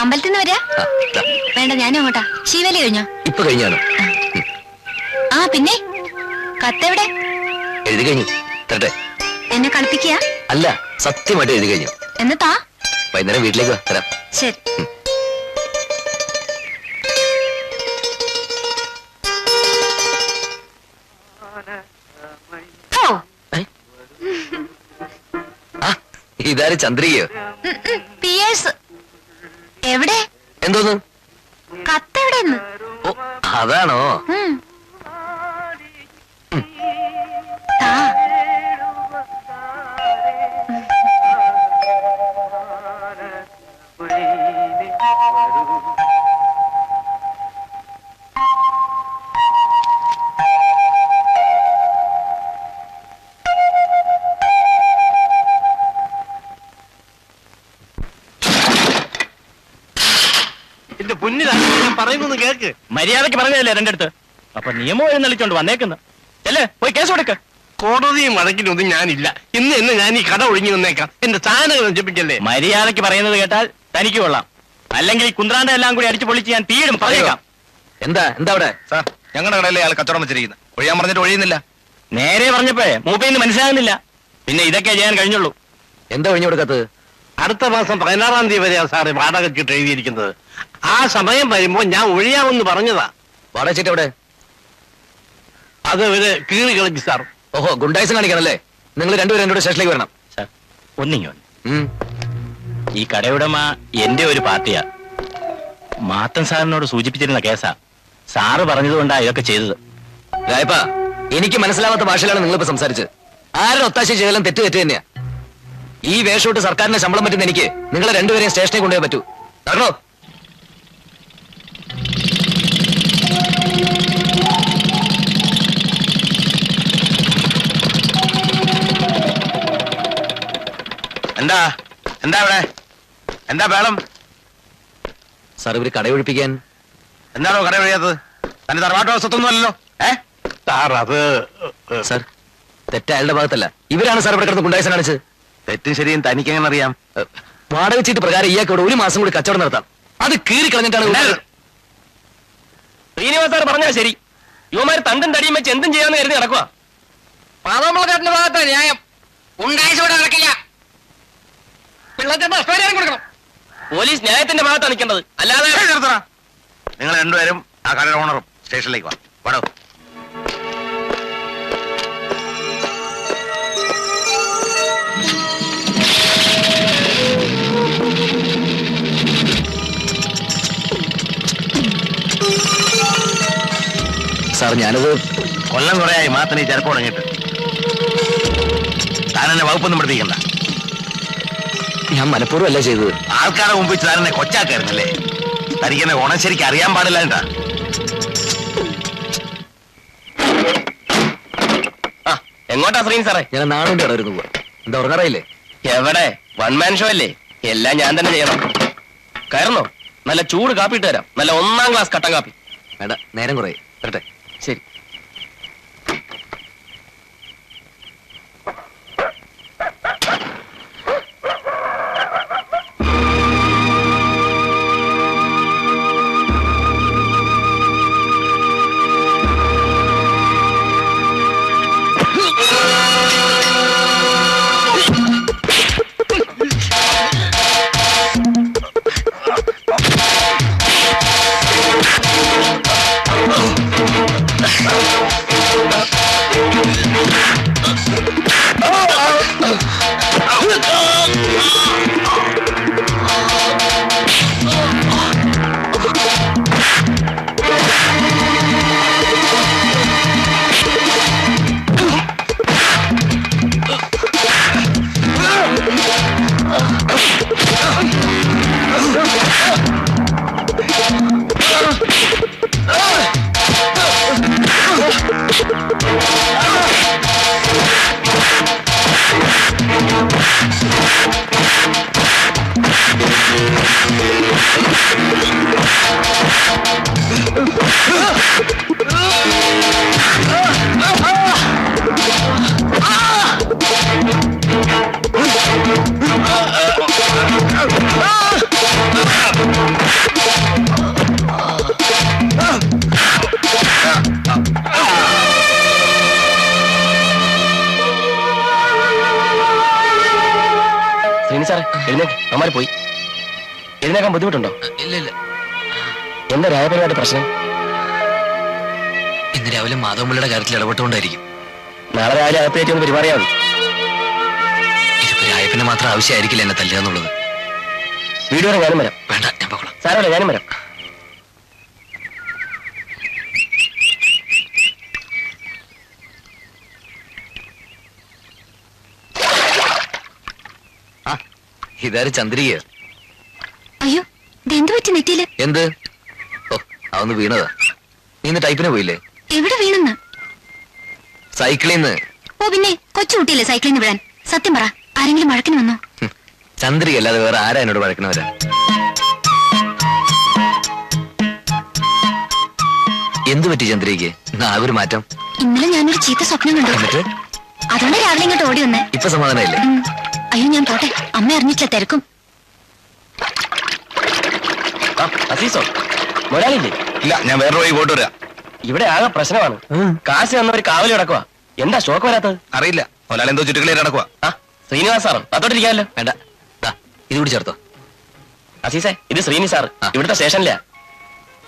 അമ്പലത്തിൽ നിന്ന് വരാ? വേണ്ട, ഞാനും അങ്ങോട്ടാ. ശീവേലി കഴിഞ്ഞോ? ഇപ്പൊ കഴിഞ്ഞാണ്. ആ പിന്നെ കത്തെവിടെ? എഴുതി കഴിഞ്ഞു. തരട്ടെ? എന്നെ കളിപ്പിക്കുക? അല്ല, സത്യമായിട്ട് എഴുതി കഴിഞ്ഞു. എന്നിട്ടാ വൈകുന്നേരം വീട്ടിലേക്ക് തരാം. ശരി. ഇതാര് ചന്ദ്രികയോ? പിയേഴ്സ്. എവിടെ? എന്തോന്ന്? കത്തെവിടെന്ന്? അതാണോ? എന്റെ പൊന്നിലാണ് ഞാൻ പറയുന്നു കേക്ക്. മര്യാദക്ക് പറഞ്ഞതല്ലേ രണ്ടടുത്ത്. അപ്പൊ നിയമം എഴുന്നള്ളിച്ചോണ്ട് വന്നേക്കുന്നു. അല്ലേ, പോയി കേസ് കൊടുക്ക. കോടതിയും വഴക്കിനൊന്നും ഞാനില്ല. ഇന്ന് തന്നെ ഞാൻ ഈ കട ഒഴിഞ്ഞു വന്നേക്കാം. എന്റെ സാധനങ്ങൾ നശിപ്പിക്കല്ലേ. മര്യാദക്ക് പറയുന്നത് കേട്ടാൽ തനിക്ക് കൊള്ളാം. അല്ലെങ്കിൽ കുന്ത്രാണ്ട എല്ലാം കൂടി അടിച്ചു പൊളിച്ച് ഞാൻ തീരും പറഞ്ഞേക്കാം. എന്താ അവിടെ? സാർ, ഞങ്ങളുടെ കടയിലെ ആൾ കച്ചവടം വെച്ചിരിക്കുന്നത്. ഒഴിയാൻ പറഞ്ഞിട്ട് ഒഴിയുന്നില്ല. നേരെ പറഞ്ഞപ്പോ മൂപ്പയിന്ന് മനസ്സിലാകുന്നില്ല. പിന്നെ ഇതൊക്കെ ചെയ്യാൻ കഴിഞ്ഞുള്ളൂ. എന്താ ഒഴിഞ്ഞു കൊടുക്കാത്തത്? അടുത്ത മാസം 16-ാം തീയതി വരെയാണ് സാറ് വാടക ചീട്ട് എഴുതിയിരിക്കുന്നത്. ആ സമയം വരുമ്പോ ഞാൻ ഒഴിയാമെന്ന് പറഞ്ഞതാ. വാടക ചീട്ട് എവിടെ? അത് ഒരു കീറി കളിച്ചു സാർ. ഓഹോ, ഗുണ്ടായിസം കാണിക്കാണല്ലേ? നിങ്ങൾ രണ്ടുപേരും എന്നോട് സ്റ്റേഷനിലേക്ക് വരണം. സാർ, ഒന്നിങ്ങോ. ഈ കടയുടമ എന്റെ ഒരു പാർട്ടിയാ. മാത്തൻ സാറിനോട് സൂചിപ്പിച്ചിരുന്ന കേസാ. സാറ് പറഞ്ഞതുകൊണ്ടാ ഇതൊക്കെ ചെയ്തത്. രായപ്പ, എനിക്ക് മനസ്സിലാവാത്ത ഭാഷയിലാണ് നിങ്ങളിപ്പോ സംസാരിച്ചത്. ആരുടെ ഒത്താശ ചെയ്താലും തെറ്റ് തന്നെയാ. ഈ വേഷോട്ട് സർക്കാരിന്റെ ശമ്പളം പറ്റുന്ന എനിക്ക് നിങ്ങളെ രണ്ടുപേരെയും സ്റ്റേഷനിൽ കൊണ്ടുപോയി പറ്റൂ. നടക്കണോ? എന്താ എന്താ ഇവിടെ എന്താ വേളം? സാർ, ഇവര് കടയൊഴിപ്പിക്കാൻ. എന്താണോ കട ഒഴിയാത്തത്? തന്റെ തറവാട്ടോ സ്വത്തൊന്നും അല്ലല്ലോ. സാർ, അത് സാർ, തെറ്റ് അയാളുടെ ഭാഗത്തല്ല. ഇവരാണ് സാർ ഇവിടെ കിടന്ന് ഗുണ്ടായിസം കാണിച്ചത്. തെറ്റും ശരിയും തനിക്ക് എങ്ങനെ അറിയാം? വാടക ചീട്ട് പ്രകാരം ഇയാൾക്ക് ഇവിടെ 1 മാസം കൂടി കച്ചവടം നടത്താം. അത് കീറി കളഞ്ഞിട്ടാണ്. ശ്രീനിവാസ് സാർ പറഞ്ഞാ ശരി. യുവമാര് തണ്ടും തടിയും വെച്ച് എന്തും ചെയ്യാന്ന് കരുതി നടക്കുക. പാതമ്പളക്കാരന്റെ ഭാഗത്താണ് ന്യായം. ഉണ്ടായിസോടെ നടക്കില്ല. പിള്ളേരുടെ കൊടുക്കണം. പോലീസ് ന്യായത്തിന്റെ ഭാഗത്താണ് നിൽക്കേണ്ടത്, അല്ലാതെ. നിങ്ങൾ രണ്ടുപേരും ആ കടയുടെ ഓണറും സ്റ്റേഷനിലേക്ക് വാടോ. സാർ, ഞാനത് കൊല്ലം കുറയായി മാത്രം ഈ ചെറുപ്പം തുടങ്ങിയിട്ട്. താനെന്നെ വകുപ്പൊന്നും പഠിപ്പിക്കണ്ട. ഞാൻ മനഃപൂർവ്വം അല്ല ചെയ്തത്. ആൾക്കാരെ മുമ്പിൽ താനെന്നെ കൊച്ചാക്കായിരുന്നല്ലേ? തനിക്കെന്നെ ഓണം ശരിക്കും അറിയാൻ പാടില്ല. എന്താ എങ്ങോട്ടാ ശ്രീൻ സാറേ? ഞാൻ നാടിന്റെ അവിടെ ഇരുന്നു പോവാ. എന്താ ഉറങ്ങാറായില്ലേ? എവിടെ, 1 മാൻ ഷോ അല്ലേ? എല്ലാം ഞാൻ തന്നെ ചെയ്യണം. കയറുന്നോ? നല്ല ചൂട് കാപ്പി ഇട്ട് തരാം. നല്ല 1ാം ക്ലാസ് കട്ടൻ കാപ്പി. വേണ്ട, നേരം കുറേ. വരട്ടെ. ശരി. ശ്രീനി സാറേ എഴുന്നേക്ക്, അവന്മാര് പോയി. എഴുന്നേക്കാൻ ബുദ്ധിമുട്ടുണ്ടോ? ഇല്ല ഇല്ല. എന്താ രായപരമായിട്ട് പ്രശ്നം? ഇന്ന് രാവിലെ മാധവമ്പിള്ളയുടെ കാര്യത്തിൽ ഇടപെട്ടുകൊണ്ടായിരിക്കും. നാളെ രാവിലെ അകത്തേറ്റി ഒന്ന് പെരുമാറിയാൽ മതി. ഇതിപ്പോ രായപ്പന് മാത്രം ആവശ്യമായിരിക്കില്ല എന്നെ തല്ലുക എന്നുള്ളത്. വീട് വരെ ഞാനും വരാം. വേണ്ട, ഞാൻ പോകണം. സാരമല്ല, ഞാനും വരാം. ഇതാര് ചന്ദ്രിക? അയ്യോ ഇതെന്ത് പറ്റി നെറ്റിയില്? എന്ത്? ഓ, അതൊന്ന് വീണതാ. നീ ഇന്ന് ടൈപ്പിന് പോയില്ലേ? എവിടെ വീണെന്ന്? സൈക്കിളിൽ നിന്ന്. ഓ പിന്നെ കൊച്ചുകുട്ടിയല്ലേ സൈക്കിളിൽ നിന്ന് വിടാൻ. സത്യം പറ, ആരെങ്കിലും വഴക്കിന് വന്നോ? ചന്ദ്രിക അല്ലാതെ വേറെ ആരാ എന്നോട് വഴക്കണവരാ? എന്തു പറ്റി ചന്ദ്രികയ്ക്ക്? ഒരു മാറ്റം. ഇന്നലെ ഞാനൊരു ചീത്ത സ്വപ്നം കണ്ടു. എന്നിട്ട് അതുകൊണ്ട് രാവിലെ ഇങ്ങോട്ട് ഓടി വന്നേ. ഇപ്പൊ സമാധാനമില്ലേ? അയ്യോ ഞാൻ പോട്ടെ, അമ്മ അറിഞ്ഞിട്ടില്ല, തിരക്കും. അസീസോ മുതലാളില്ലേ? ഇല്ല, ഞാൻ വേറെ വഴി പോയിട്ട് വരാം. ഇവിടെ ആകെ പ്രശ്നമാണ്. കാശ് തന്നവർ കാവലി കിടക്കുക. എന്താ ഷോക്ക് വരാത്തത്? അറിയില്ല, മുതലാളി എന്തോ ചുറ്റുകളിൽ നടക്കുക. ആ ശ്രീനിവാസ് സാറ് അതോട്ടിരിക്കാമല്ലോ. വേണ്ട, ദാ, ഇത് കൂടി ചേർത്തോ. അസീസേ, ഇത് ശ്രീനി സാർ, ഇവിടുത്തെ സ്റ്റേഷനിലാ.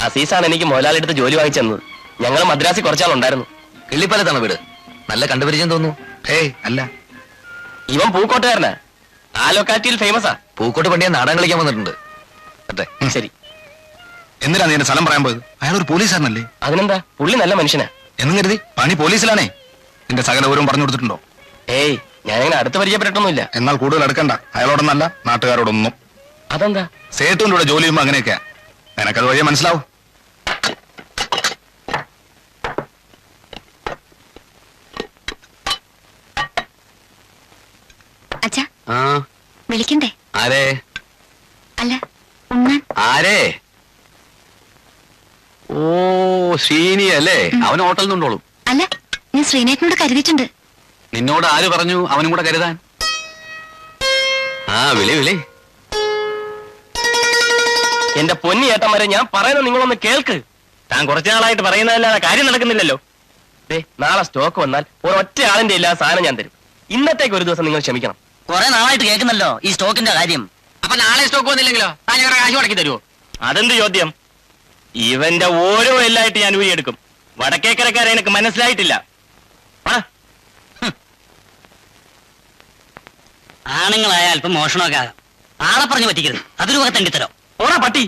അസീസാണ് എനിക്ക് മുതലാളി എടുത്ത് ജോലി വാങ്ങിച്ചെന്നത്. ഞങ്ങൾ മദ്രാസിൽ കുറച്ചാളുണ്ടായിരുന്നു. കിള്ളിപ്പാലത്താണ് വീട്. നല്ല കണ്ടുപരിചയം തോന്നുന്നു. ഏയ് അല്ല, ഇവൻ പൂക്കോട്ടുകാരനാ. ആ ലൊക്കാലിറ്റിയിൽ ഫേമസാ. പൂക്കോട്ട് പണ്ടിയാൻ നാടകം കളിക്കാൻ വന്നിട്ടുണ്ട്. അതെ. ശരി, എന്തിനാ നീ എന്റെ സ്ഥലം പറയാൻ പോയത്? അയാൾ ഒരു പോലീസുകാരനല്ലേ? അതിനെന്താ, പുള്ളി നല്ല മനുഷ്യനാ. എന്നും കരുതി പണി പോലീസിലാണേ. നിന്റെ സകല വിവരവും പറഞ്ഞു കൊടുത്തിട്ടുണ്ടോ? ഏയ്, ഞാനിങ്ങനെ അടുത്ത് പരിചയപ്പെട്ടിട്ടൊന്നുമില്ല. എന്നാൽ കൂടുതൽ എടുക്കണ്ട. അയാളോടൊന്നല്ല, നാട്ടുകാരോടൊന്നും. അതെന്താ? സേട്ടുവിന്റെ കൂടെ ജോലി ചെയ്യുമ്പോ അങ്ങനെയൊക്കെയാ. നിനക്കത് വഴിയെ മനസ്സിലാവും. അച്ഛാ ആ, വിളിക്കണ്ടേ? ആരേ? അല്ല ഉണ്ണാൻ. ആരേ? ഓ, ശ്രീനി അല്ലേ? അവൻ ഹോട്ടലിൽ നിന്നുണ്ടോളും. അല്ല, ഞാൻ ശ്രീനേട്ടനോട് കരുതിയിട്ടുണ്ട്. നിന്നോട് ആര് പറഞ്ഞു അവനും കൂടെ കരുതാൻ? ആ, വിളി വിളി. എന്റെ പൊന്നി ഏട്ടന്മാരെ, ഞാൻ പറയുന്നത് നിങ്ങളൊന്ന് കേൾക്ക്. താൻ കുറച്ചു നാളായിട്ട് പറയുന്നതല്ലാതെ കാര്യം നടക്കുന്നില്ലല്ലോ. നാളെ സ്റ്റോക്ക് വന്നാൽ ഒരൊറ്റ ആളിന്റെ ഇല്ലാത്ത സാധനം ഞാൻ തരും. ഇന്നത്തേക്ക് ഒരു ദിവസം നിങ്ങൾ ക്ഷമിക്കണം. കുറെ നാളായിട്ട് കേൾക്കുന്നല്ലോ ഈ സ്റ്റോക്കിന്റെ കാര്യം. അപ്പൊ നാളെ സ്റ്റോക്ക് വന്നില്ലെങ്കിലോ? താൻ ഞങ്ങളുടെ കാശ് മുടക്കി തരുമോ? അതെന്ത് ചോദ്യം? ഇവന്റെ ഓരോ എല്ലായിട്ട് ഞാൻ ഊരിയെടുക്കും. വടക്കേക്കരക്കാരെ എനിക്ക് മനസ്സിലായിട്ടില്ല. ആണുങ്ങളായ അല്പം മോഷണമൊക്കെ ആകാം. ആളെ പറഞ്ഞു പറ്റിക്കരുത്. അതൊരു വക തെണ്ടിത്തരോ. ഓടാ പട്ടി.